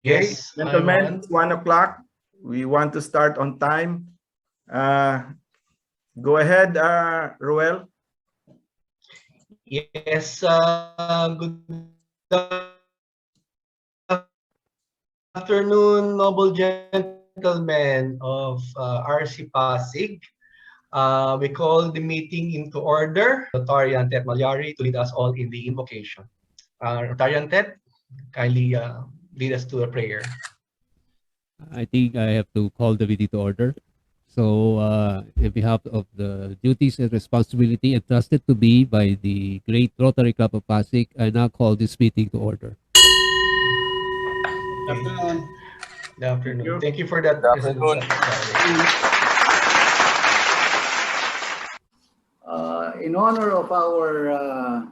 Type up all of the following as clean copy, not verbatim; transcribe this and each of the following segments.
Okay, Yes, I'm gentlemen, on. it's 1 o'clock. We want to start on time. Go ahead, Roel. Yes, good afternoon, noble gentlemen of RC Pasig. We call the meeting into order. Rotarian Tet Malyari to lead us all in the invocation. Rotarian Tet, kindly lead us to a prayer. I think I have to call the meeting to order. So, in behalf of the duties and responsibility entrusted to me by the great Rotary Club of Pasig, I now call this meeting to order. Good afternoon. Good Thank afternoon. you. Thank you for that, Good President afternoon. Gary. In honor of our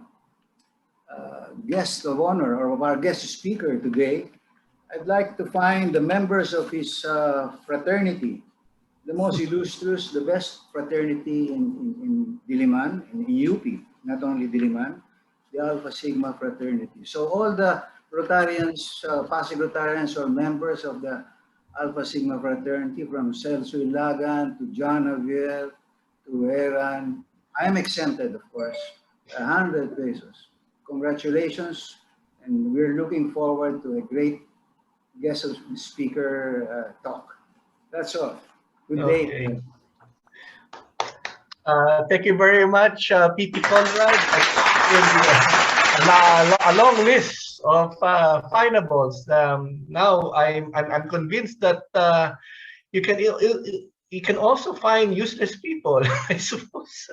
guest of honor, or of our guest speaker today, I'd like to find the members of his fraternity, the most illustrious, the best fraternity in Diliman, in UP, not only Diliman, the Alpha Sigma fraternity. So all the Rotarians, Pasig Rotarians, or members of the Alpha Sigma fraternity, from Celso Ilagan to John Javier to Eran, I am exempted, of course, 100 pesos. Congratulations, and we're looking forward to a great guest speaker talk. That's all. Good day. Okay. Thank you very much, PT Conrad. A long list of findables. Now I'm convinced that you can also find useless people. I suppose.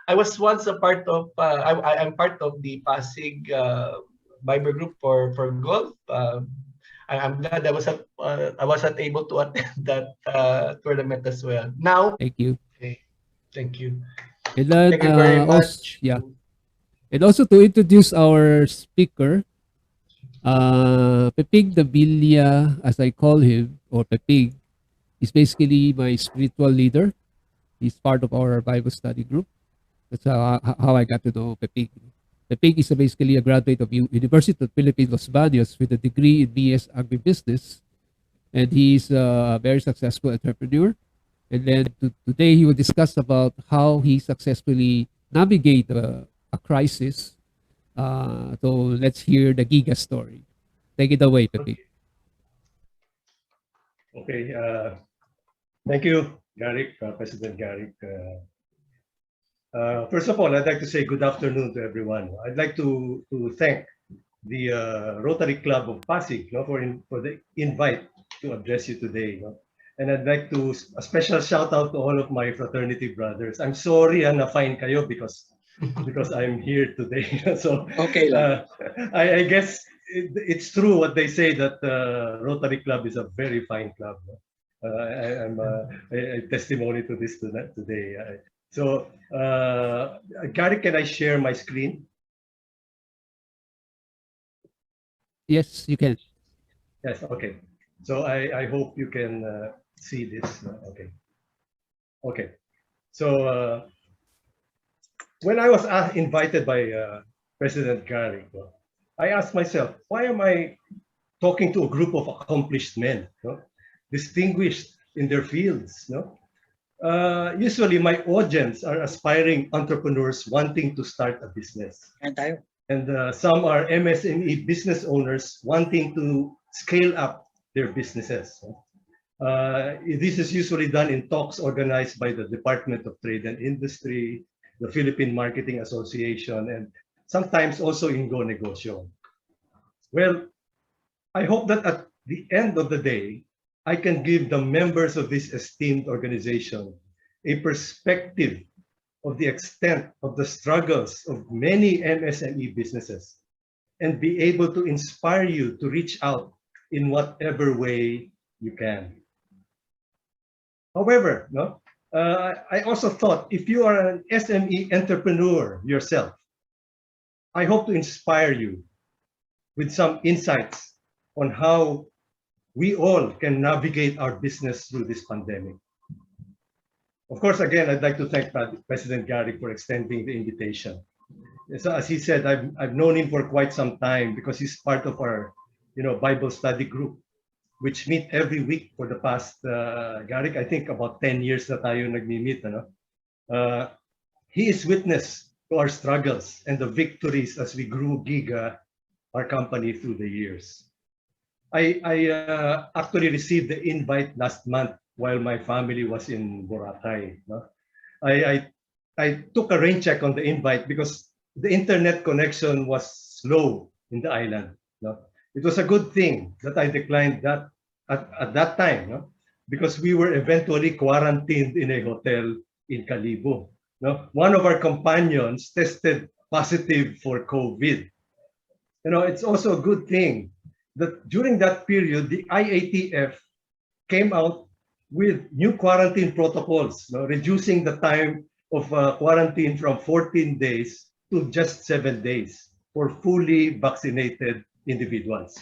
I was once a part of. I'm part of the Pasig Bible group for golf. I'm glad I wasn't able to attend that tournament as well. Now, Thank you. okay, thank you. And then, Thank you very also, much. yeah. And also to introduce our speaker, Pepig Dabilia, as I call him, or Pepig, is basically my spiritual leader. He's part of our Bible study group. That's how I got to know Pepig. Pepig is basically a graduate of University of the Philippines, Los Baños, with a degree in BS Agribusiness. And he's a very successful entrepreneur. And then today he will discuss about how he successfully navigate a crisis. So let's hear the GIGA story. Take it away, Pepig. Okay. Thank you, Garrick, President Garrick. First of all, I'd like to say good afternoon to everyone. I'd like to thank the Rotary Club of Pasig, for the invite to address you today. And I'd like to a special shout out to all of my fraternity brothers. I'm sorry na fine kayo because I'm here today. So Okay lang. I guess it's true what they say that Rotary Club is a very fine club. I'm a testimony to this today. So, Gary, can I share my screen? Yes, you can. Yes, okay. So I hope you can see this. Okay. Okay. So when I was invited by President Gary, I asked myself, why am I talking to a group of accomplished men, distinguished in their fields? Usually my audience are aspiring entrepreneurs wanting to start a business. And some are MSME business owners wanting to scale up their businesses. This is usually done in talks organized by the Department of Trade and Industry, the Philippine Marketing Association, and sometimes also in Go Negosyo. Well, I hope that at the end of the day, I can give the members of this esteemed organization a perspective of the extent of the struggles of many MSME businesses and be able to inspire you to reach out in whatever way you can. However, I also thought if you are an SME entrepreneur yourself, I hope to inspire you with some insights on how we all can navigate our business through this pandemic. Of course, again, I'd like to thank President Gary for extending the invitation. So as he said, I've known him for quite some time because he's part of our Bible study group, which meet every week for the past, Garrick, I think about 10 years na tayo nagmi-meet. He is witness to our struggles and the victories as we grew GIGA, our company, through the years. I actually received the invite last month while my family was in Boracay. I took a rain check on the invite because the internet connection was slow in the island. It was a good thing that I declined that at that time, because we were eventually quarantined in a hotel in Calibo. One of our companions tested positive for COVID. It's also a good thing that during that period, the IATF came out with new quarantine protocols, reducing the time of quarantine from 14 days to just 7 days for fully vaccinated individuals,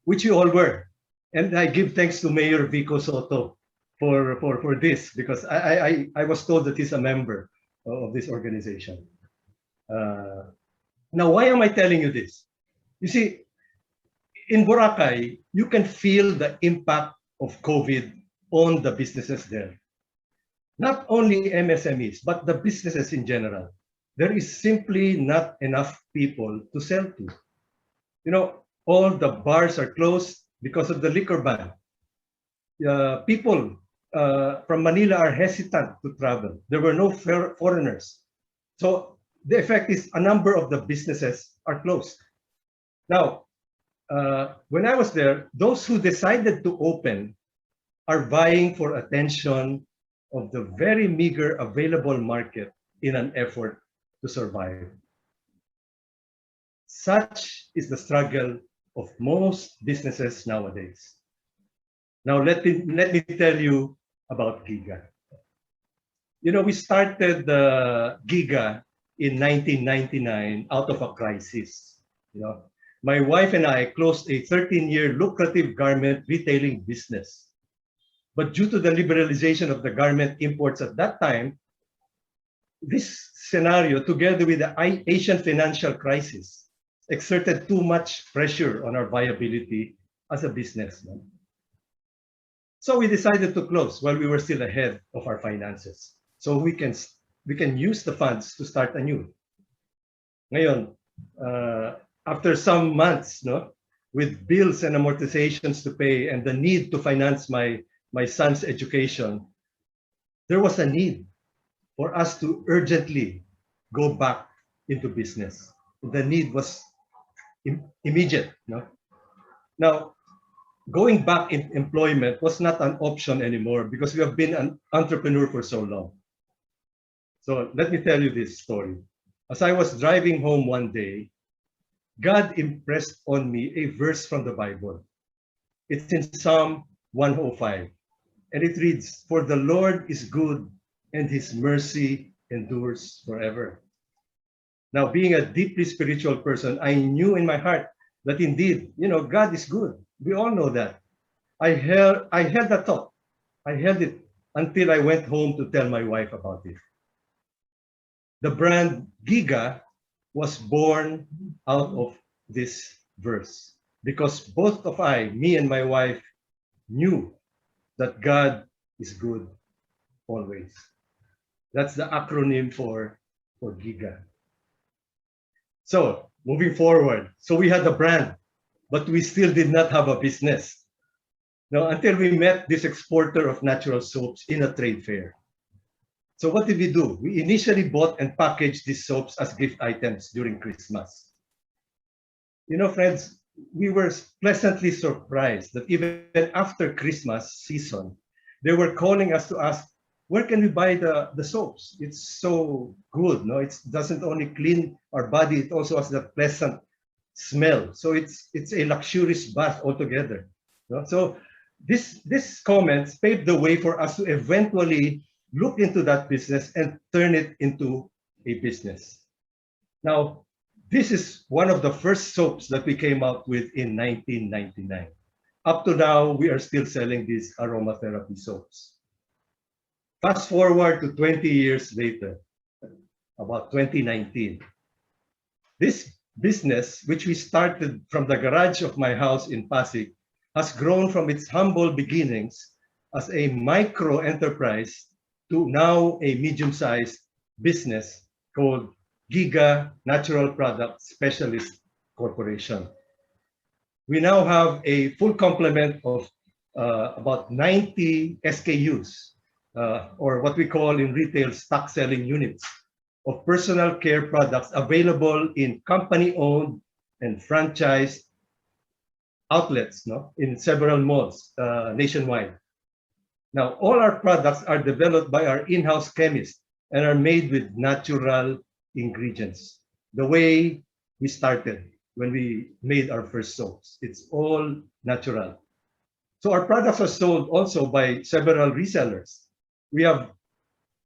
which we all were. And I give thanks to Mayor Vico Soto for this, because I was told that he's a member of this organization. Now, why am I telling you this? You see, in Boracay, you can feel the impact of COVID on the businesses there. Not only MSMEs, but the businesses in general. There is simply not enough people to sell to. All the bars are closed because of the liquor ban. People from Manila are hesitant to travel. There were no foreigners. So the effect is a number of the businesses are closed. Now, when I was there, those who decided to open are vying for attention of the very meager available market in an effort to survive. Such is the struggle of most businesses nowadays. Now, let me tell you about GIGA. We started GIGA in 1999 out of a crisis. My wife and I closed a 13-year lucrative garment retailing business. But due to the liberalization of the garment imports at that time, this scenario, together with the Asian financial crisis, exerted too much pressure on our viability as a business. So we decided to close while we were still ahead of our finances, so we can use the funds to start anew. Ngayon, after some months, with bills and amortizations to pay and the need to finance my son's education, there was a need for us to urgently go back into business. The need was immediate. Now, going back in employment was not an option anymore because we have been an entrepreneur for so long. So let me tell you this story. As I was driving home one day, God impressed on me a verse from the Bible. It's in Psalm 105, and it reads, "For the Lord is good, and his mercy endures forever." Now, being a deeply spiritual person, I knew in my heart that indeed, God is good. We all know that. I held that thought. I held it until I went home to tell my wife about it. The brand GIGA was born out of this verse because both of me and my wife, knew that God is good always. That's the acronym for GIGA. So moving forward, so we had a brand, but we still did not have a business. Now, until we met this exporter of natural soaps in a trade fair. So what did we do? We initially bought and packaged these soaps as gift items during Christmas. Friends, we were pleasantly surprised that even after Christmas season, they were calling us to ask, where can we buy the soaps? It's so good. It doesn't only clean our body, it also has the pleasant smell. So it's a luxurious bath altogether. So this comments paved the way for us to eventually look into that business and turn it into a business. Now, this is one of the first soaps that we came out with in 1999. Up to now, we are still selling these aromatherapy soaps. Fast forward to 20 years later, about 2019. This business, which we started from the garage of my house in Pasig, has grown from its humble beginnings as a micro enterprise to now a medium-sized business called GIGA Natural Products Specialist Corporation. We now have a full complement of about 90 SKUs, or what we call in retail stock selling units of personal care products available in company-owned and franchised outlets, in several malls nationwide. Now, all our products are developed by our in-house chemists and are made with natural ingredients. The way we started when we made our first soaps, it's all natural. So our products are sold also by several resellers. We have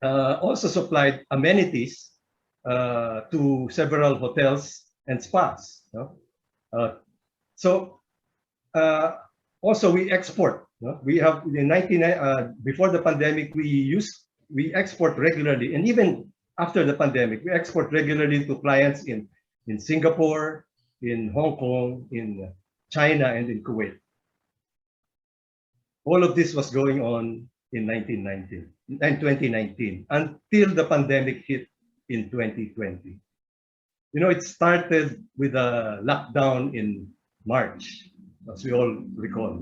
also supplied amenities to several hotels and spas. Also we export. We have in before the pandemic, we export regularly, and even after the pandemic, we export regularly to clients in Singapore, in Hong Kong, in China, and in Kuwait. All of this was going on in 2019 until the pandemic hit in 2020. It started with a lockdown in March, as we all recall.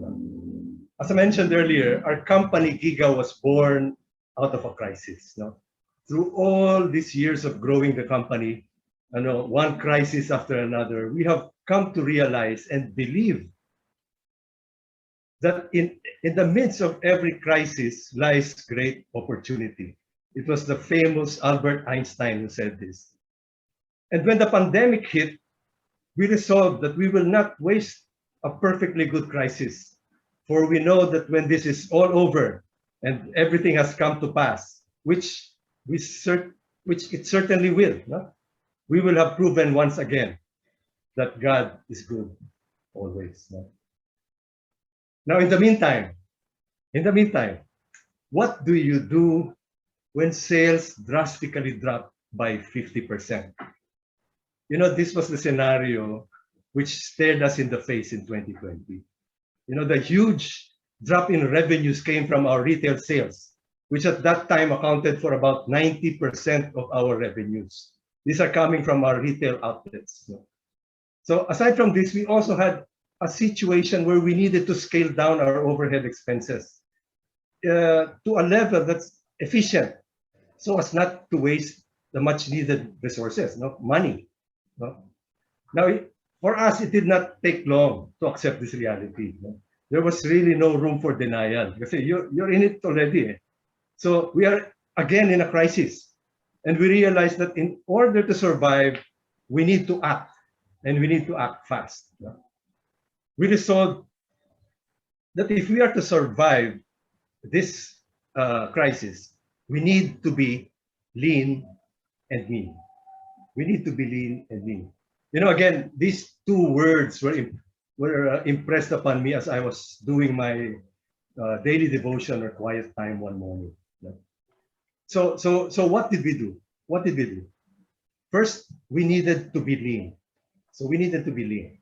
As I mentioned earlier, our company GIGA was born out of a crisis. Through all these years of growing the company, one crisis after another, we have come to realize and believe that in the midst of every crisis lies great opportunity. It was the famous Albert Einstein who said this. And when the pandemic hit, we resolved that we will not waste a perfectly good crisis. For we know that when this is all over and everything has come to pass, which it certainly will, we will have proven once again that God is good always. Now, in the meantime, what do you do when sales drastically drop by 50%? This was the scenario which stared us in the face in 2020. The huge drop in revenues came from our retail sales, which at that time accounted for about 90% of our revenues. These are coming from our retail outlets. So aside from this, we also had a situation where we needed to scale down our overhead expenses to a level that's efficient, so as not to waste the much needed resources, money. Now, for us, it did not take long to accept this reality. There was really no room for denial. You're in it already. So we are again in a crisis. And we realized that in order to survive, we need to act, and we need to act fast. We resolved that if we are to survive this crisis, we need to be lean and mean. We need to be lean and mean. Again, these two words were impressed upon me as I was doing my daily devotion or quiet time one morning. So what did we do? First, we needed to be lean. So we needed to be lean.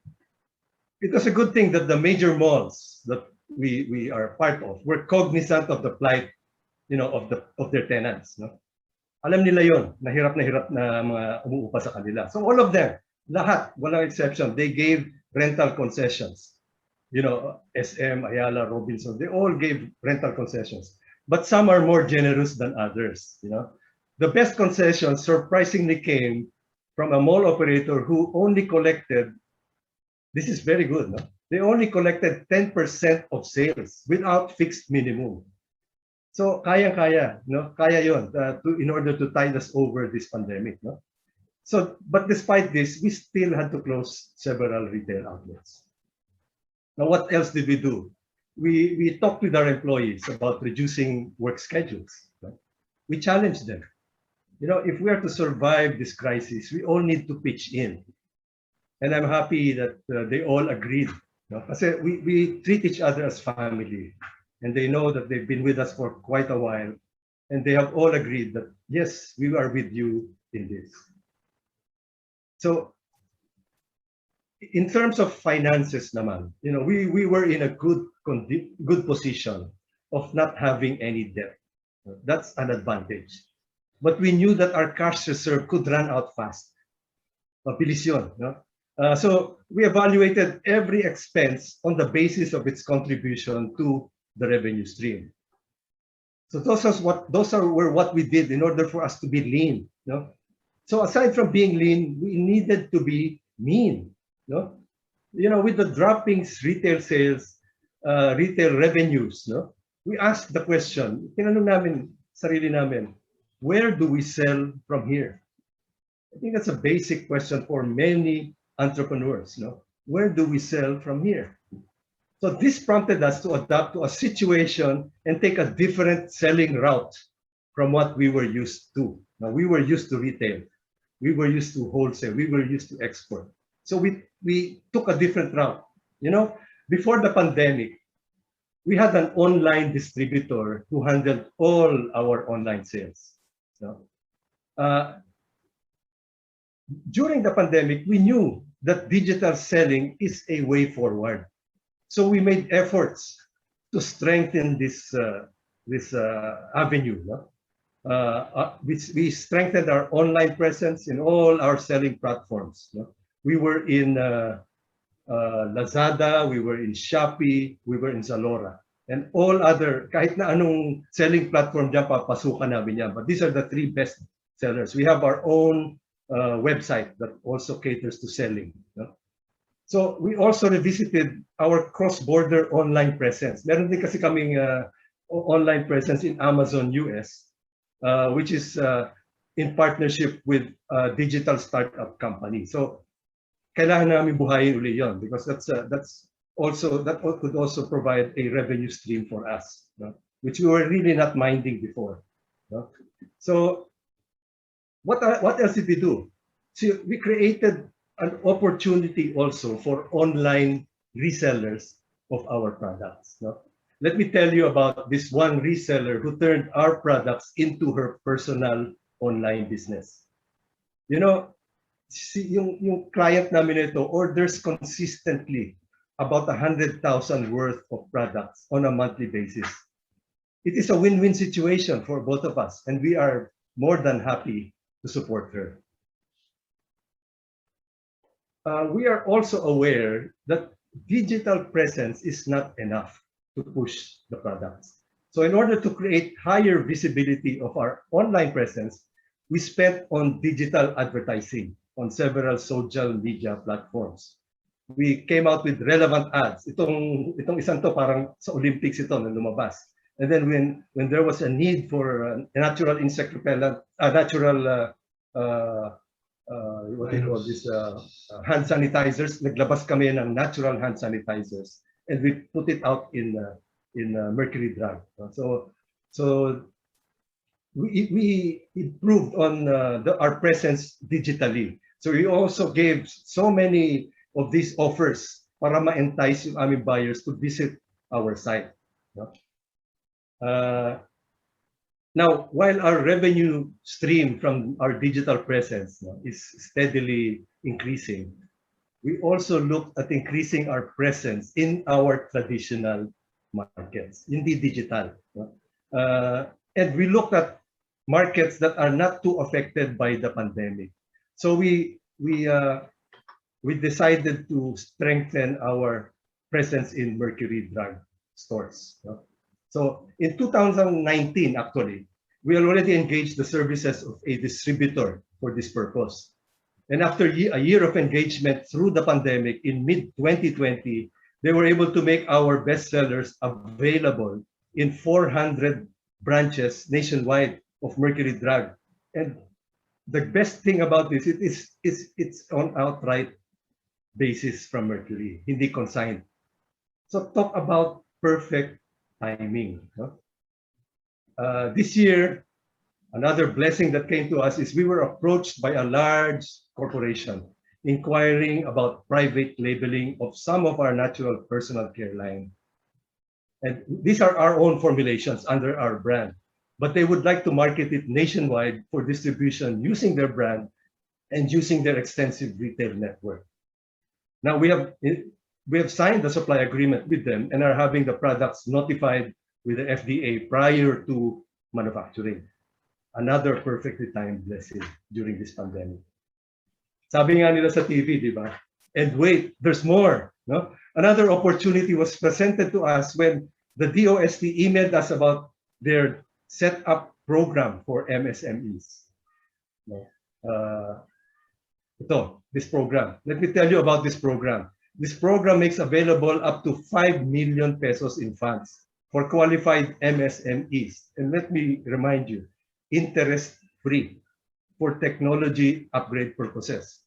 It was a good thing that the major malls that we are part of were cognizant of the plight, of their tenants. Alam nila yon, na hirap na mga umuupa sa kanila. So all of them, lahat, walang exception, they gave rental concessions. SM, Ayala, Robinson, they all gave rental concessions. But some are more generous than others. The best concessions surprisingly came from a mall operator who only collected, this is very good, they only collected 10% of sales without fixed minimum. So kaya yun in order to tide us over this pandemic. So, but despite this, we still had to close several retail outlets. Now, what else did we do? We talked with our employees about reducing work schedules. We challenged them. If we are to survive this crisis, we all need to pitch in. And I'm happy that they all agreed. Kasi we treat each other as family. And they know that they've been with us for quite a while. And they have all agreed that, yes, we are with you in this. So in terms of finances naman, we were in a good position of not having any debt. That's an advantage. But we knew that our cash reserve could run out fast. Mabilis yun, no? So we evaluated every expense on the basis of its contribution to the revenue stream. So were what we did in order for us to be lean. So aside from being lean, we needed to be mean. With the dropping retail sales, retail revenues, we asked the question, tinanong namin sarili namin, where do we sell from here? I think that's a basic question for many entrepreneurs. Where do we sell from here? So this prompted us to adapt to a situation and take a different selling route from what we were used to. Now, we were used to retail. We were used to wholesale. We were used to export. So we took a different route. Before the pandemic, we had an online distributor who handled all our online sales. During the pandemic, we knew that digital selling is a way forward. So we made efforts to strengthen this avenue. We strengthened our online presence in all our selling platforms. We were in Lazada, we were in Shopee, we were in Zalora, and all other, kahit na anong selling platform dyan, papasukan namin yan. But these are the 3 best sellers. We have our own website that also caters to selling. So we also revisited our cross-border online presence. Meron din kasi kaming online presence in Amazon US, which is in partnership with a digital startup company. So kailangan namin buhayin uli yon because that could also provide a revenue stream for us, which we were really not minding before. So what else did we do? So we created an opportunity also for online resellers of our products. Let me tell you about this one reseller who turned our products into her personal online business. Yung client namin ito orders consistently about 100,000 worth of products on a monthly basis. It is a win-win situation for both of us, and we are more than happy to support her. We are also aware that digital presence is not enough to push the products. So in order to create higher visibility of our online presence, we spent on digital advertising on several social media platforms. We came out with relevant ads. Itong isang to parang sa Olympics ito na lumabas. And then when there was a need for a natural insect repellent, what do you call this, hand sanitizers, naglabas kami ng natural hand sanitizers, and we put it out in Mercury Drug. So we improved on our presence digitally. So we also gave so many of these offers para ma-entice yung aming buyers to visit our site. Now, while our revenue stream from our digital presence is steadily increasing, we also looked at increasing our presence in our traditional markets, hindi digital. And we looked at markets that are not too affected by the pandemic. So we decided to strengthen our presence in Mercury Drug stores. So in 2019, actually, we already engaged the services of a distributor for this purpose. And after a year of engagement through the pandemic in mid-2020, they were able to make our bestsellers available in 400 branches nationwide of Mercury Drug. And the best thing about this, it's on outright basis from Mercury, hindi consigned. So talk about perfect timing. This year, another blessing that came to us is we were approached by a large corporation inquiring about private labeling of some of our natural personal care line. And these are our own formulations under our brand, but they would like to market it nationwide for distribution using their brand and using their extensive retail network. Now we have signed the supply agreement with them and are having the products notified with the FDA prior to manufacturing. Another perfectly timed blessing during this pandemic. Sabi nga nila sa TV, di ba? And wait, there's more. No? Another opportunity was presented to us when the DOST emailed us about their setup program for MSMEs. No? This program. Let me tell you about this program. This program makes available up to 5 million pesos in funds for qualified MSMEs. And let me remind you, interest-free for technology upgrade purposes.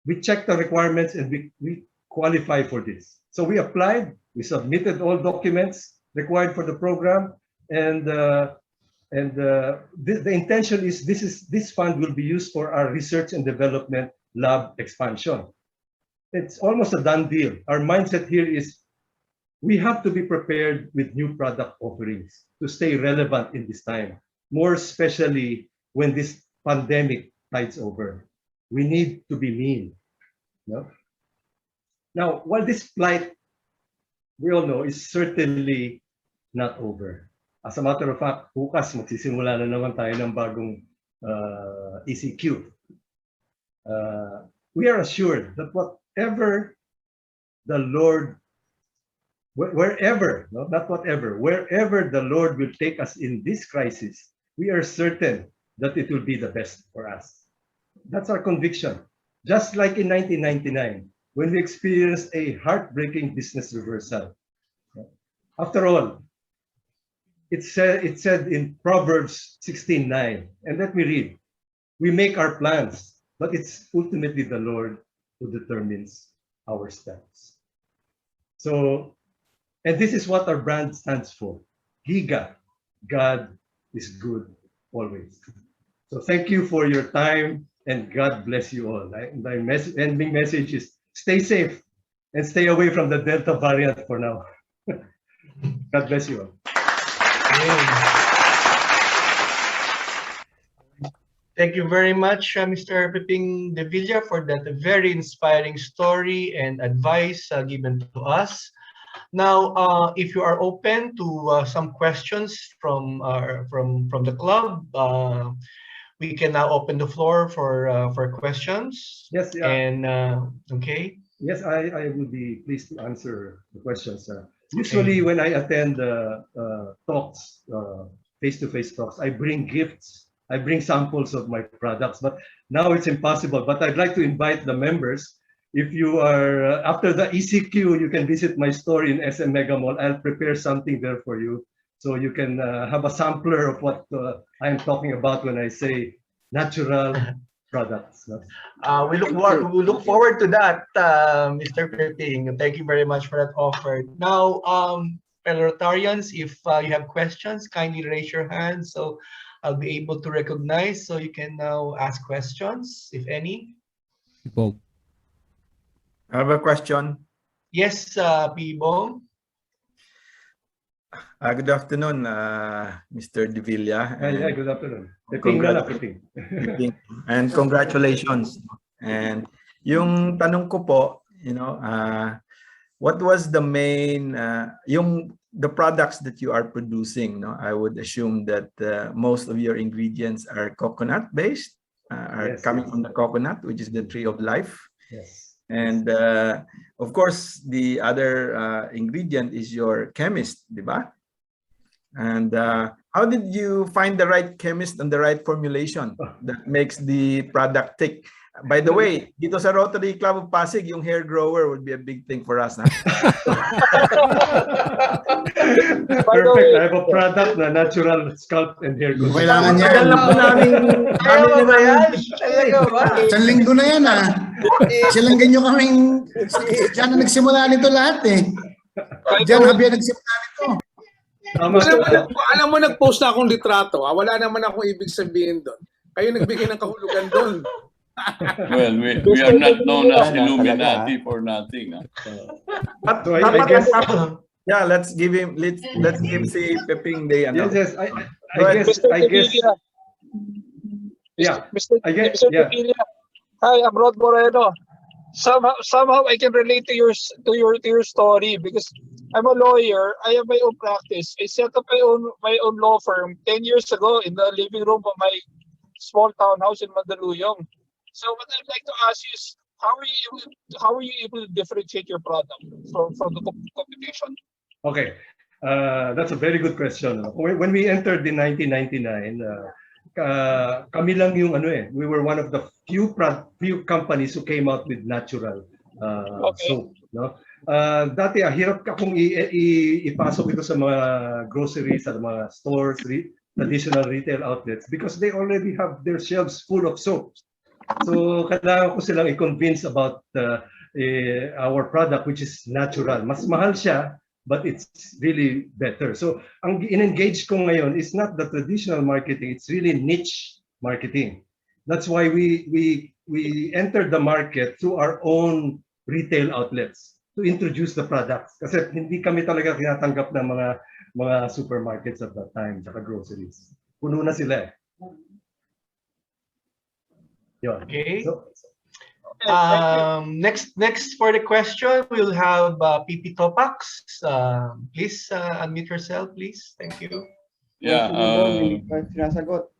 We checked the requirements and we qualify for this. So we applied, we submitted all documents required for the program, and the intention is this fund will be used for our research and development lab expansion. It's almost a done deal. Our mindset here is we have to be prepared with new product offerings to stay relevant in this time, more especially when this pandemic tides over. We need to be lean. No? Now, while this plight, we all know, is certainly not over. As a matter of fact, bukas magsisimula na naman tayo ng bagong ECQ. We are assured that whatever the Lord, wherever, no, not whatever, wherever the Lord will take us in this crisis, we are certain that it will be the best for us. That's our conviction. Just like in 1999, when we experienced a heartbreaking business reversal. After all, it said in Proverbs 16:9, and let me read, we make our plans, but it's ultimately the Lord who determines our steps. So, and this is what our brand stands for, GIGA, God is good always. So thank you for your time, and God bless you all. My ending message is stay safe and stay away from the Delta variant for now. God bless you all. Thank you very much, Mr. Peping De Villa, for that very inspiring story and advice given to us. Now, if you are open to some questions from the club, we can now open the floor for questions. Yes, yeah. And okay. Yes, I would be pleased to answer the questions. Usually, when I attend talks, face-to-face talks, I bring gifts. I bring samples of my products, but now it's impossible. But I'd like to invite the members. If you are after the ECQ, you can visit my store in SM Mega Mall. I'll prepare something there for you, so you can have a sampler of what I am talking about when I say natural products. We look forward to that, Mr. Peping. Thank you very much for that offer. Now, fellow Rotarians, if you have questions, kindly raise your hand so I'll be able to recognize. So you can now ask questions, if any. Bob. I have a question. Yes, P-Bong. Good afternoon, Mr. De Villa. Yeah, good afternoon. Peping. And congratulations. And yung tanong ko po, what was the main, the products that you are producing? No? I would assume that most of your ingredients are coconut-based, coming from the coconut, which is the tree of life. Yes. And of course, the other ingredient is your chemist, di ba? And how did you find the right chemist and the right formulation that makes the product tick? By the way, dito sa Rotary Club of Pasig, yung hair grower would be a big thing for us. Huh? Perfect. I have a product na natural scalp and hair growth. Kailangan yan. Isang linggo na yan Silang ganyo kaming, diyan na nagsimula nito lahat Diyan Javier nagsimula nito. Alam mo, nag-post na akong litrato. Wala naman akong ibig sabihin doon. Kayo nagbigay ng kahulugan doon. Well, we are not known as Illuminati for nothing. But yeah, let's give si Peping De. Yes, I guess. Yeah, Mr. I guess. Mr. Yeah. Pepilla. Hi, I'm Rod Moreno. somehow I can relate to your story because I'm a lawyer. I have my own practice. I set up my own law firm 10 years ago in the living room of my small townhouse in Mandaluyong. So what I'd like to ask you is how are you able to differentiate your product from the competition? Okay, that's a very good question. When we entered in 1999, kami lang yung ano eh. We were one of the few companies who came out with natural Okay. soap. No? Dati hirap akong ipasok ito sa mga groceries, sa mga stores, traditional retail outlets because they already have their shelves full of soap. So kailangan ko silang i-convince about our product which is natural. Mas mahal siya, but it's really better. So ang in-engage ko ngayon is not the traditional marketing, it's really niche marketing. That's why we entered the market through our own retail outlets to introduce the products. Kasi hindi kami talaga tinatanggap ng mga supermarkets at that time, saka groceries. Puno na sila eh. Yun. Okay. So, Next for the question, we'll have PP Topax. Please unmute yourself, please. Thank you. Yeah, Sinasagot.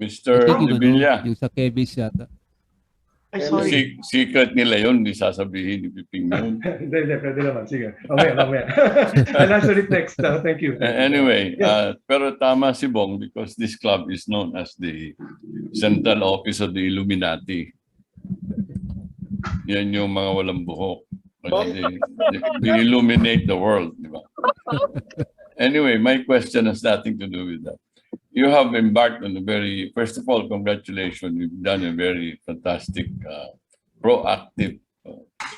Mr. Villa. Yung sa chemist yata. Ay, sorry. Secret nila yun, di sasabihin ni Piping yun. Hindi, pwede naman. Sige. Mamaya. I'll answer it next. Thank you. Anyway, Yes. pero tama si Bong because this club is known as the central office of the Illuminati. Yan yung mga walang buhok. They illuminate the world, di ba? Anyway, my question has nothing to do with that. You have embarked on first of all, congratulations. You've done a very fantastic, proactive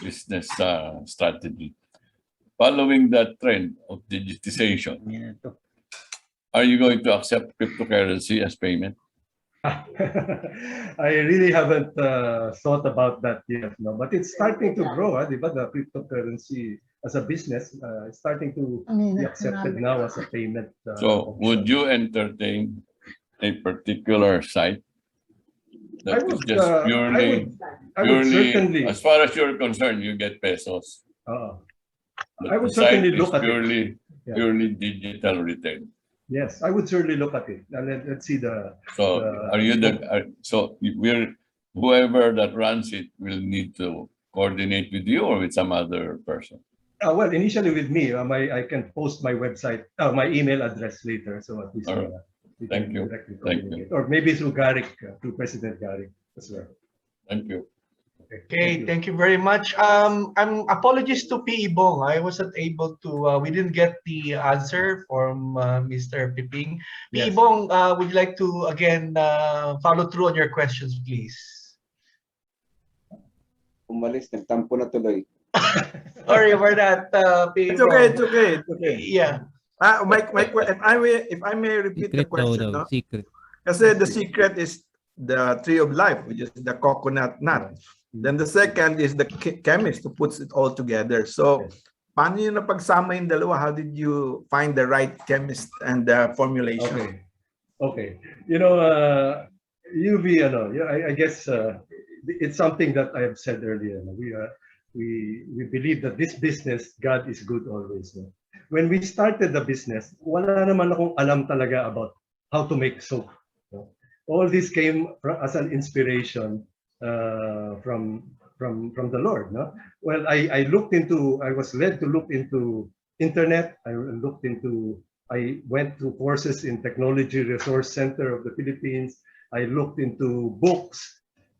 business strategy. Following that trend of digitization, are you going to accept cryptocurrency as payment? I really haven't thought about that yet, no? But it's starting to grow, diba? The cryptocurrency as a business is starting to be accepted now as a payment. So would you entertain a particular site that is just purely, certainly, as far as you're concerned, you get pesos? I would certainly look at it. Purely digital retail. Yes, I would certainly look at it. And let's see the. So whoever that runs it will need to coordinate with you or with some other person? Well, initially with me, I can post my website, my email address later. So at least we Thank can you. directly Thank communicate. Or maybe through Garrick, through President Garrick as well. Thank you. Okay, thank you very much. Apologies to PE Bong. I wasn't able to, we didn't get the answer from Mr. Piping. PE Yes. Bong, would you like to again follow through on your questions, please? Umalis, nagtampo na tuloy. Sorry for that, PE It's okay. Bong. It's okay. It's okay. Yeah. If I may repeat the Secret question, no? secret. Kasi the secret is the tree of life, which is the coconut nut. Then the second is the chemist who puts it all together. So, paano nyo napagsama yung dalawa? How did you find the right chemist and the formulation? Okay. You know, I guess it's something that I have said earlier. We believe that this business, God is good always. No? When we started the business, wala naman akong alam talaga about how to make soap. No? All this came as an inspiration from the Lord. No? Well, I was led to look into internet. I went to courses in Technology Resource Center of the Philippines. I looked into books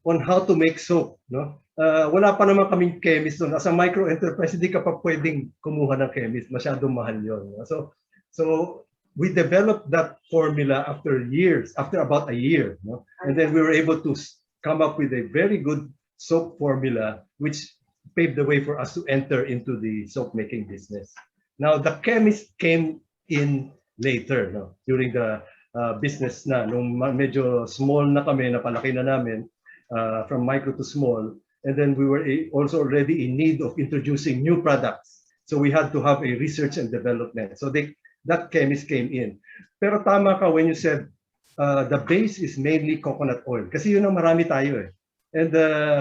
on how to make soap. No? Wala pa naman kaming chemist doon. As a micro enterprise, hindi ka pa pwedeng kumuha ng chemist. Masyadong mahal yun. No? So we developed that formula after about a year. No? And then we were able to come up with a very good soap formula, which paved the way for us to enter into the soap making business. Now, the chemist came in later, no? During the business na, nung medyo small na kami, napalaki na namin, from micro to small, and then we were also already in need of introducing new products. So we had to have a research and development. So that chemist came in. Pero tama ka when you said, the base is mainly coconut oil. Kasi yun ang marami tayo eh. And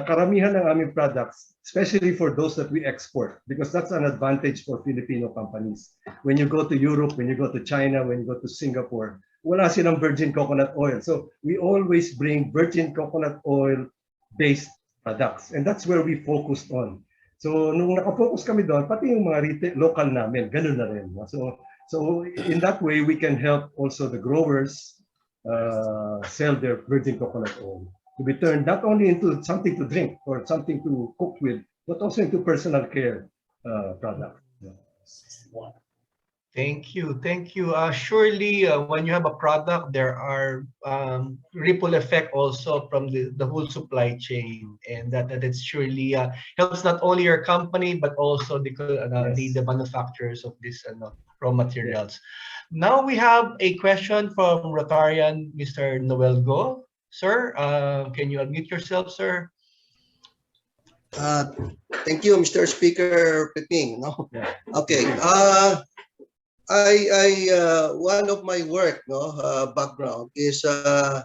karamihan ng aming products, especially for those that we export, because that's an advantage for Filipino companies. When you go to Europe, when you go to China, when you go to Singapore, wala silang virgin coconut oil. So we always bring virgin coconut oil based products. And that's where we focused on. So nung nakafocus kami doon, pati yung mga retail, local namin, ganun na rin. So in that way, we can help also the growers sell their virgin coconut oil to be turned not only into something to drink or something to cook with, but also into personal care product. Thank you. Thank you. Surely, when you have a product, there are ripple effect also from the whole supply chain, and that it's surely helps not only your company but also the manufacturers of this raw materials. Now we have a question from Rotarian Mr. Noel Go. Sir, can you unmute yourself, sir? Thank you, Mr. Speaker Peping. No? Yeah. Okay. One of my work background is in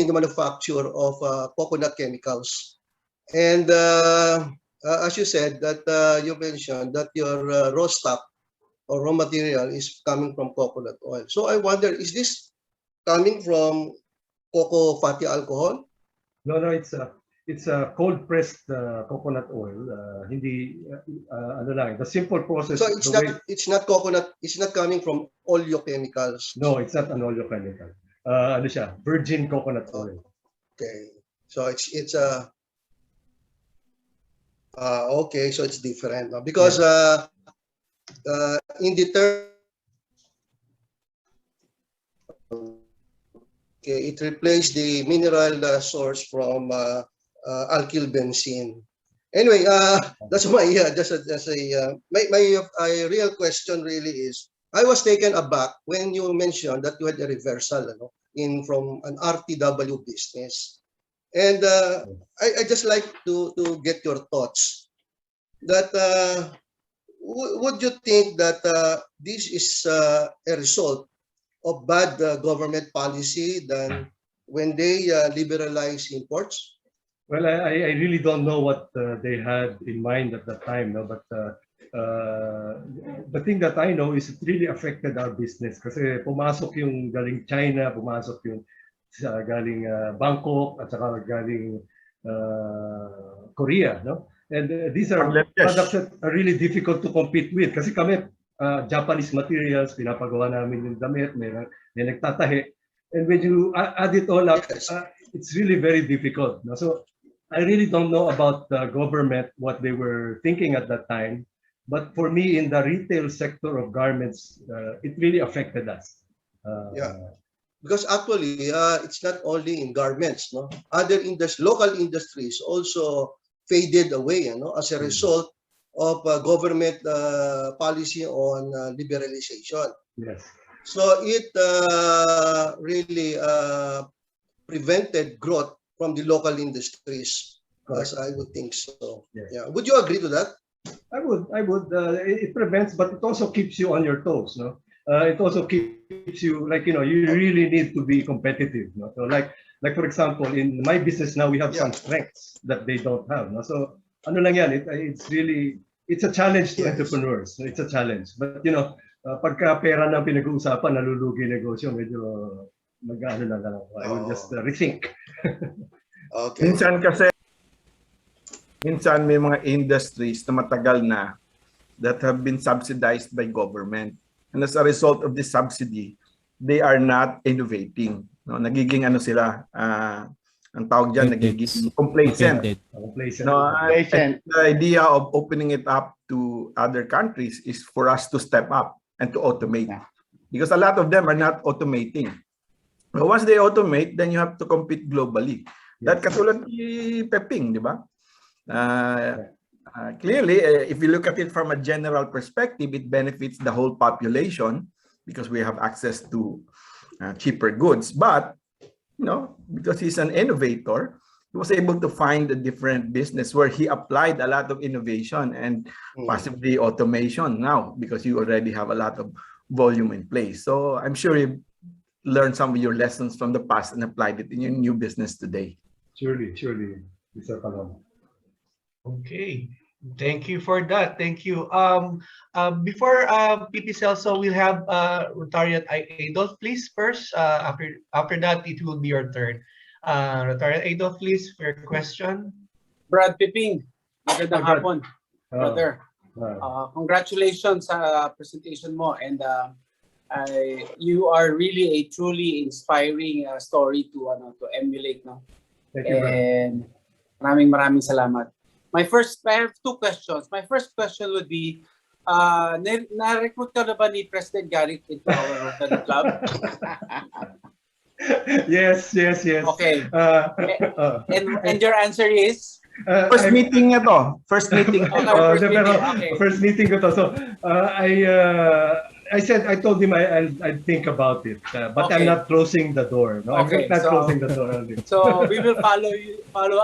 the manufacture of coconut chemicals. And as you said, that you mentioned that your raw stock or raw material is coming from coconut oil. So I wonder, is this coming from cocoa fatty alcohol? No, it's a cold pressed coconut oil. Hindi ano lang, the simple process. So it's not coconut. It's not coming from oleochemicals. No, it's not an oleochemical. Ano siya? Virgin coconut oil. Okay, so it's okay. So it's different because in the term. Okay, it replaced the mineral source from alkyl benzene. Anyway, that's my my real question really is, I was taken aback when you mentioned that you had a reversal from an RTW business. And I just like to get your thoughts that would you think that this is a result of bad government policy than when they liberalize imports? Well, I really don't know what they had in mind at that time, no? But the thing that I know is it really affected our business kasi pumasok yung galing China, pumasok yung galing Bangkok at saka galing Korea, no? And these are products that are really difficult to compete with kasi kami Japanese materials, pinapagawa namin yung damit, may nagtatahi. And when you add it all up, it's really very difficult. No? So I really don't know about the government, what they were thinking at that time. But for me, in the retail sector of garments, it really affected us. Because actually, it's not only in garments. No? Other local industries also faded away as a result of government policy on liberalization. Yes. So it really prevented growth from the local industries, as I would think so. Yes. Yeah. Would you agree to that? I would. It prevents, but it also keeps you on your toes. No, it also keeps you you really need to be competitive. No? So like for example, in my business now, we have some strengths that they don't have. No? So ano lang yan? It's a challenge to entrepreneurs. It's a challenge. But pagka pera na pinag-uusapan, nalulugi negosyo, medyo mag-ano na lang ako. I will just rethink. Okay. Minsan may mga industries na matagal na that have been subsidized by government. And as a result of this subsidy, they are not innovating. No, nagiging sila, ang tawag dyan, nagiging complacent. No, the idea of opening it up to other countries is for us to step up and to automate. Because a lot of them are not automating. But once they automate, then you have to compete globally. That katulad ni Peping, di ba? Clearly, if you look at it from a general perspective, it benefits the whole population because we have access to cheaper goods. But because he's an innovator, he was able to find a different business where he applied a lot of innovation and possibly automation now because you already have a lot of volume in place. So I'm sure you learned some of your lessons from the past and applied it in your new business today. Surely, surely, Mr. Paloma. Okay. Thank you for that. Thank you. Before PP Celso, we'll have Rotarian Adolf, please, first. After that, it will be your turn. Rotarian Adolf, please, for your question. Brad Piping, magandang Hi, Brad. hapon, brother. Congratulations sa presentation mo, and you are really a truly inspiring story to emulate, no? Thank you, Brad. And maraming salamat. I have two questions. My first question would be, na-recruit ka na ba ni President Garrett into our Rotary Club? Yes. Okay. And your answer is? First meeting niya to. First meeting. Okay. First meeting ko to. So I told him I'd think about it, but I'm Okay. not closing the door. No, Okay, I'm not so- closing the door. So we will follow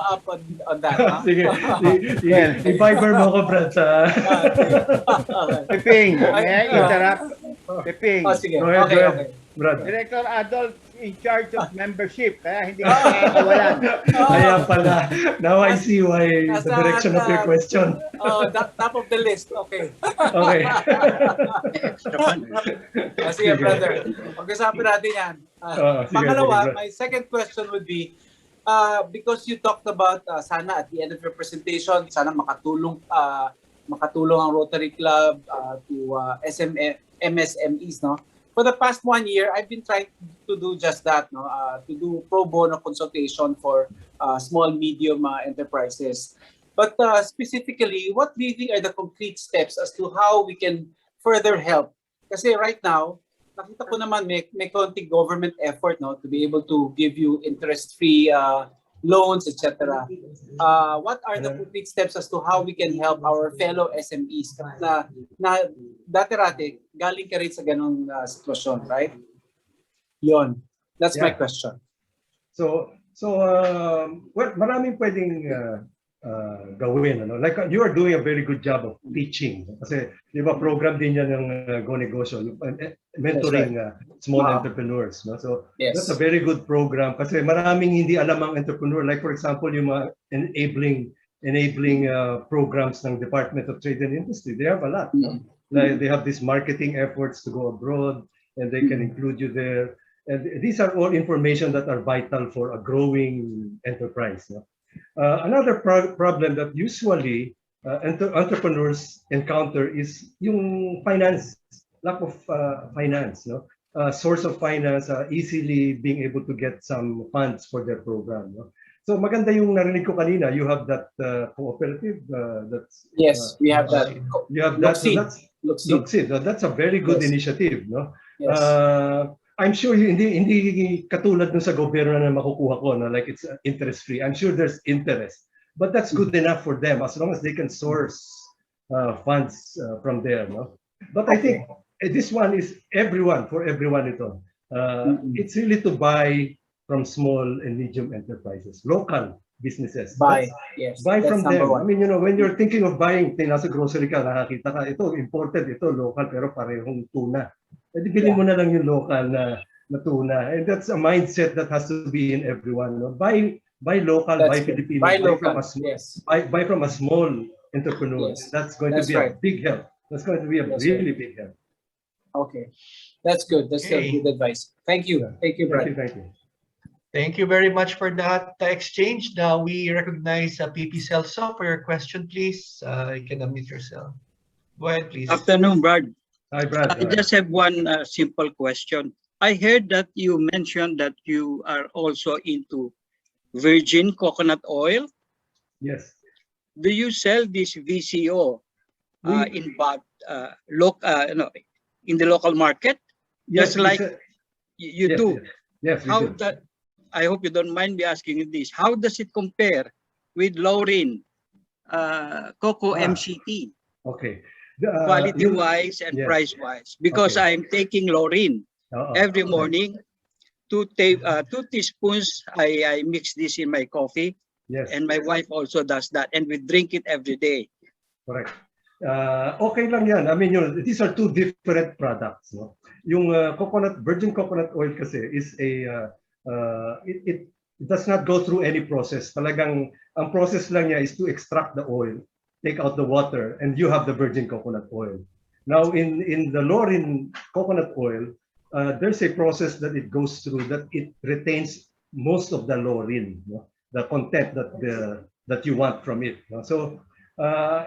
up on that. Huh? Sige, i-Viber mo ko, Brad. Piping, may I interrupt? Piping, Oh, sige. Go ahead, Okay, go ahead. okay. Brad. Director Adolf in charge of membership, kaya hindi ka nakakawalan. Kaya pala, now I see why the Nasa- direction of your question. Oh, top of the list. Okay. Okay. Sige, brother. Pag-usapan natin yan. Sige, Pangalawa, sige, Brad. my second question would be, because you talked about sana at the end of your presentation, sana makatulong ang Rotary Club to MSMEs, no? For the past 1 year, I've been trying to do just that, no? To do pro bono consultation for small, medium enterprises. But specifically, what do you think are the concrete steps as to how we can further help? Kasi right now, nakita ko naman may konting government effort, no, to be able to give you interest-free loans, etc. What are the concrete steps as to how we can help our fellow SMEs na dati-rati galing ka rin sa ganong sitwasyon, right? Yon. That's my Yeah. question. So well, maraming pwedeng gawin, ano? Like you are doing a very good job of teaching. Kasi, di ba, program din yan ng Go Negosyo, yung mentoring small entrepreneurs, no? So Yes. that's a very good program kasi maraming hindi alam ang entrepreneur. Like for example, yung mga enabling programs ng Department of Trade and Industry. They have a lot, no? Like they have these marketing efforts to go abroad, and they can include you there. And these are all information that are vital for a growing enterprise. No? Another problem that usually entrepreneurs encounter is yung finance, lack of finance. No? Source of finance, easily being able to get some funds for their program. No? So maganda yung narinig ko kanina. You have that cooperative. That's Yes, we have that. you have that. So Luxi. that's Luxi. Luxi. So that's a very good Yes. initiative. No. Yes. I'm sure hindi katulad dun sa gobyerno na makukuha ko, no? Like it's interest free. I'm sure there's interest, but that's good enough for them as long as they can source funds from there. No. But I think this one is for everyone ito. It's really to buy from small and medium enterprises, local businesses. Buy. Yes. Buy that's from number them. one. I mean, you know, when you're thinking of buying, nasa grocery ka, nakakita ka, ito imported, ito local, pero parehong tuna. Pwede bilhin mo na lang yung local na tuna. And that's a mindset that has to be in everyone. No? Buy local, That's buy good. Filipino, Buy local. from a small, Yes. buy from a small entrepreneur. Yes. That's going That's to be right. a big help. That's going to be a That's really big help. Okay. That's good. That's Okay. good advice. Thank you. Thank you, Brad. Thank you. Thank you very much for that exchange. Now we recognize PP Celso for your question, please. You can unmute yourself. Go ahead, please. Afternoon, Brad. Hi, Brad. I just have one simple question. I heard that you mentioned that you are also into virgin coconut oil. Yes. Do you sell this VCO in the local market? Yes, Just like yes, you yes, do. Yes, we How do. that? I hope you don't mind me asking you this. How does it compare with Lauren Coco MCT, Okay. quality-wise and yes. price-wise? Because Okay. I'm taking Lauren every morning. 2 teaspoons, I mix this in my coffee, Yes. and my wife also does that, and we drink it every day. Correct. Okay lang yan. I mean, these are two different products. No? Yung virgin coconut oil kasi is it It does not go through any process. Talagang ang process lang niya is to extract the oil, take out the water, and you have the virgin coconut oil. Now, in the Lorin coconut oil, there's a process that it goes through that it retains most of the Lorin, the content that you want from it. So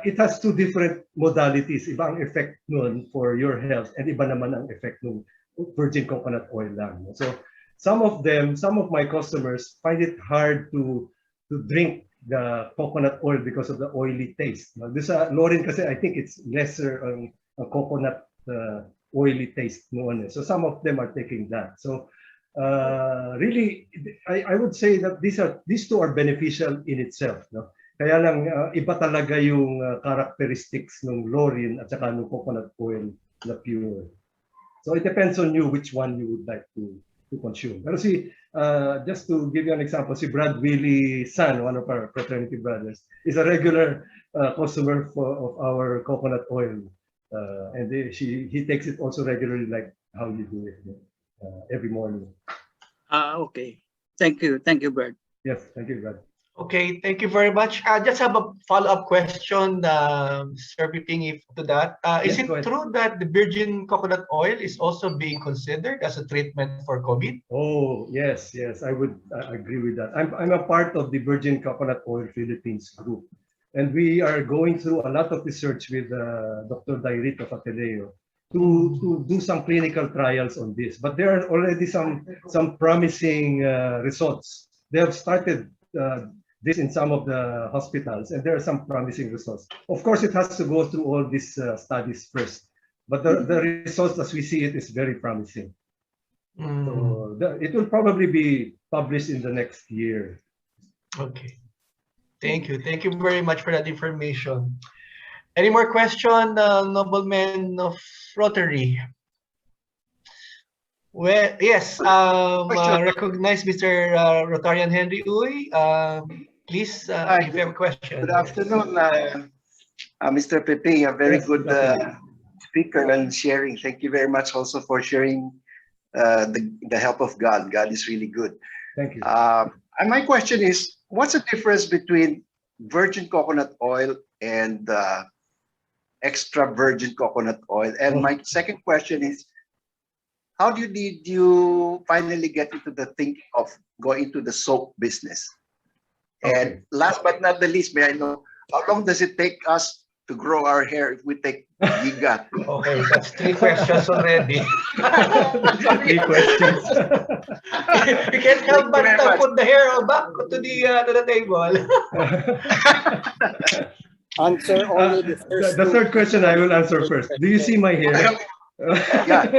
it has two different modalities. Iba ang effect nun for your health, and iba naman ang effect ng virgin coconut oil lang. So some of my customers find it hard to drink the coconut oil because of the oily taste. Now, this Lorin kasi I think it's lesser a coconut oily taste noon. So some of them are taking that. So really, I would say that these two are beneficial in itself. No? Kaya lang iba talaga yung characteristics ng Lorin at saka ng coconut oil na pure. So it depends on you which one you would like to consume. Pero just to give you an example, si Brad Willie San, one of our fraternity brothers, is a regular customer of our coconut oil. And he takes it also regularly, like how you do it every morning. Okay. Thank you, Brad. Yes, thank you, Brad. Okay, thank you very much. I just have a follow-up question, Sir Piping, to that. Is Yes, it true that the virgin coconut oil is also being considered as a treatment for COVID? Oh, yes, I would agree with that. I'm a part of the Virgin Coconut Oil Philippines group. And we are going through a lot of research with Dr. Dairito Pateleo to do some clinical trials on this. But there are already some promising results. They have started this in some of the hospitals, and there are some promising results. Of course, it has to go through all these studies first. But the results as we see it is very promising. So it will probably be published in the next year. Okay. Thank you. Thank you very much for that information. Any more question, noblemen of Rotary? Well, yes. Recognize Mr. Rotarian Henry Uy. Please, if you have a question. Good afternoon, Mr. Pepe. A very good speaker and sharing. Thank you very much also for sharing the help of God. God is really good. Thank you. And my question is, what's the difference between virgin coconut oil and extra virgin coconut oil? And my second question is, how did you finally get into the thinking of going into the soap business? And last but not the least, may I know, how long does it take us to grow our hair if we take GIGA? Okay, that's 3 questions already. 3 questions. You can't help but put the hair back to the table. Answer only the first. The third question I will answer first. Do you see my hair? Yeah.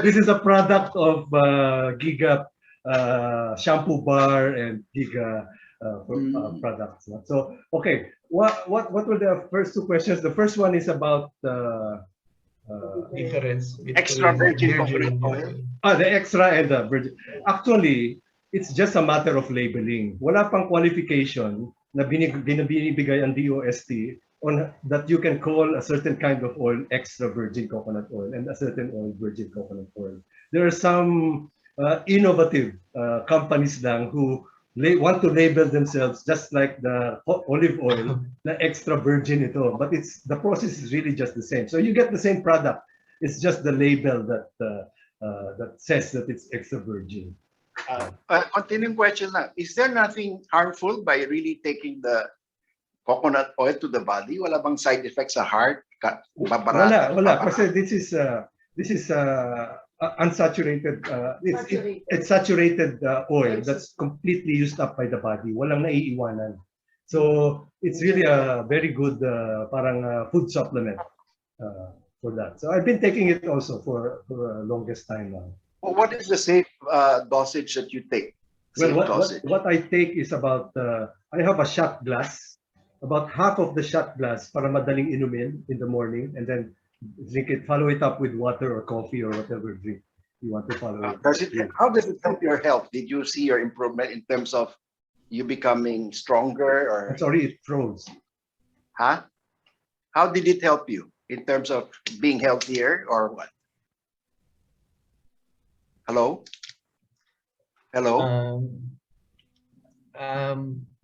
This is a product of GIGA shampoo bar and GIGA products. So, okay, what were the first 2 questions? The first one is about difference between extra virgin coconut oil. The extra and the virgin. Actually, it's just a matter of labeling. Wala pang qualification na binibigay ang DOST on that you can call a certain kind of oil extra virgin coconut oil and a certain oil virgin coconut oil. There are some innovative companies lang who want to label themselves just like the olive oil, the extra virgin ito, but the process is really just the same. So you get the same product. It's just the label that says that it's extra virgin. Continuing question na, is there nothing harmful by really taking the coconut oil to the body? Wala bang side effects sa heart? Wala. Kasi this is unsaturated. It's saturated oil that's completely used up by the body. Walang naiiwanan. So it's really a very good parang food supplement for that. So I've been taking it also for the longest time now. Well, what is the safe dosage that you take? Well, what I take is about, I have a shot glass, about half of the shot glass para madaling inumin in the morning, and then drink it, follow it up with water or coffee or whatever drink you want to follow it. How does it help your health? Did you see your improvement in terms of you becoming stronger? Or I'm sorry, it froze. Huh? How did it help you in terms of being healthier or what? Hello?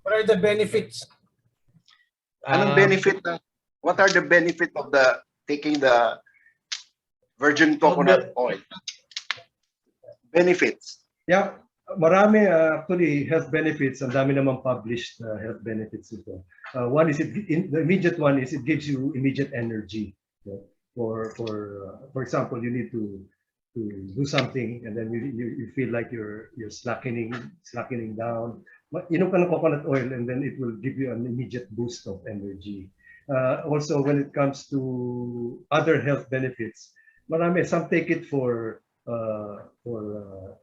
What are the benefits? Anong benefit na? What are the benefit of taking the virgin coconut oil? Benefits. Yeah, marami actually health benefits. Ang dami naman published health benefits ito. One is the immediate one is it gives you immediate energy. For example, you need to do something and then you feel like you're slackening down. Inom ka ng coconut oil and then it will give you an immediate boost of energy. Also, when it comes to other health benefits, marami. Some take it for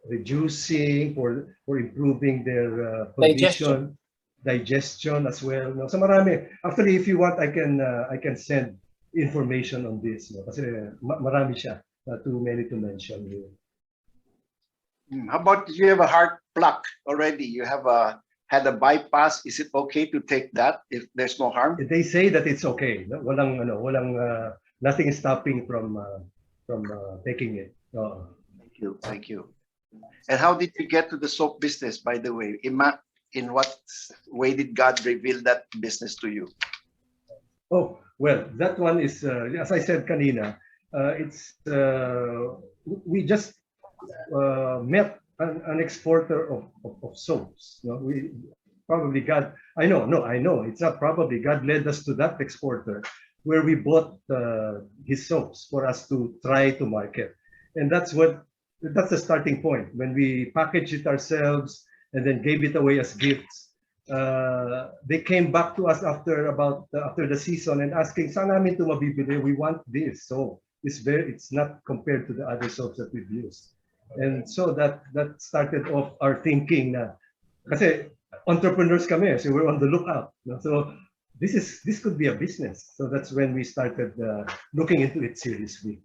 reducing, for improving their condition, digestion as well. No? So marami. Actually, if you want, I can send information on this. No? Kasi marami siya. Too many to mention here. How about if you have a heart plaque already? You have had a bypass. Is it okay to take that if there's no harm? They say that it's okay. No? Nothing is stopping from taking it. Thank you. And how did you get to the soap business, by the way? In what way did God reveal that business to you? Oh, well, that one is, as I said kanina, we just met an exporter of soaps. You know, we probably God, I know, it's not probably, God led us to that exporter where we bought his soaps for us to try to market. And that's the starting point. When we packaged it ourselves and then gave it away as gifts, they came back to us after the season and asking, "Saan namin ito mabibili? We want this." So it's not compared to the other soaps that we've used. And so that started off our thinking na, kasi entrepreneurs kami, so we're on the lookout. So this could be a business. So that's when we started looking into it seriously.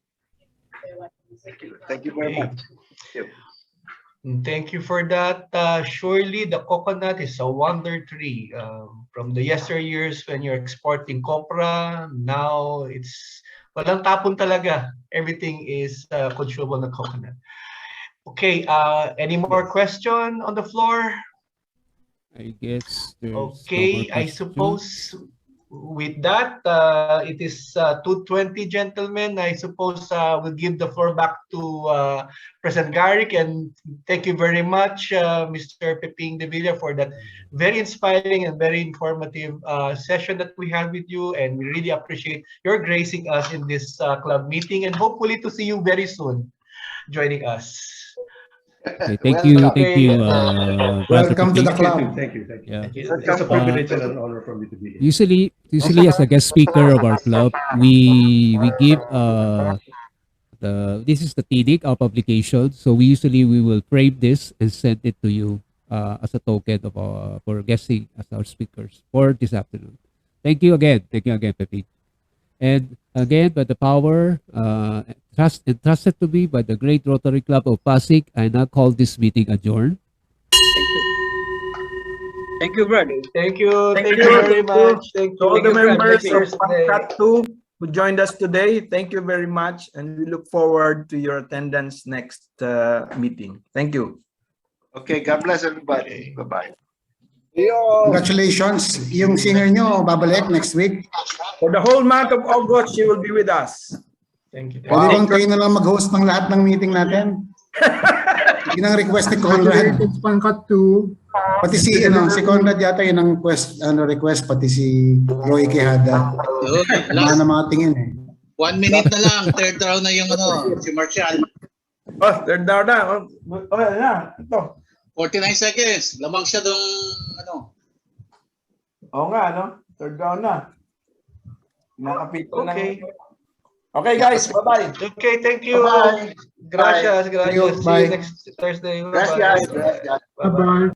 Thank you very much. Thank you for that. Surely the coconut is a wonder tree. From the yesteryears when you're exporting copra, now it's walang tapon talaga. Everything is consumable na coconut. Okay, any more question on the floor? I guess there's okay, no more I suppose with that, it is 2:20, gentlemen. I suppose we'll give the floor back to President Garrick, and thank you very much, Mr. Peping de Villa, for that very inspiring and very informative session that we had with you, and we really appreciate your gracing us in this club meeting, and hopefully to see you very soon joining us. Okay, thank you. Welcome to the club. Thank you. Yeah. It's a privilege and an honor for me to be here. Usually as a guest speaker of our club, we give this is the TDIC, our publication. So we will frame this and send it to you as a token of for guesting as our speakers for this afternoon. Thank you again, Pepe. And again, by the power entrusted to me by the great Rotary Club of Pasig, I now call this meeting adjourned. Thank you, brother. Thank you very much. Thank you. To all the Thank you, members of Thursday. Cat 2 who joined us today, thank you very much, and we look forward to your attendance next meeting. Thank you. Okay, God bless everybody. Bye-bye. Congratulations. Yung singer nyo, babalik next week. For the whole month of August, she will be with us. Thank you. Pwede bang kayo na lang mag-host ng lahat ng meeting natin? Yun ang request ni Conrad. Pati si Conrad yata yun ang request, pati si Roy Quijada. Wala na mga tingin eh. 1 minute na lang, third round na yung si Marshall. Oh, third round na. Okay na, ito. 49 seconds. Lamang siya dong Oo nga, third round na. Nakapito na. Okay, guys. Bye-bye. Okay, thank you. Bye. Gracias. Bye. See you next Thursday. Gracias. Bye-bye.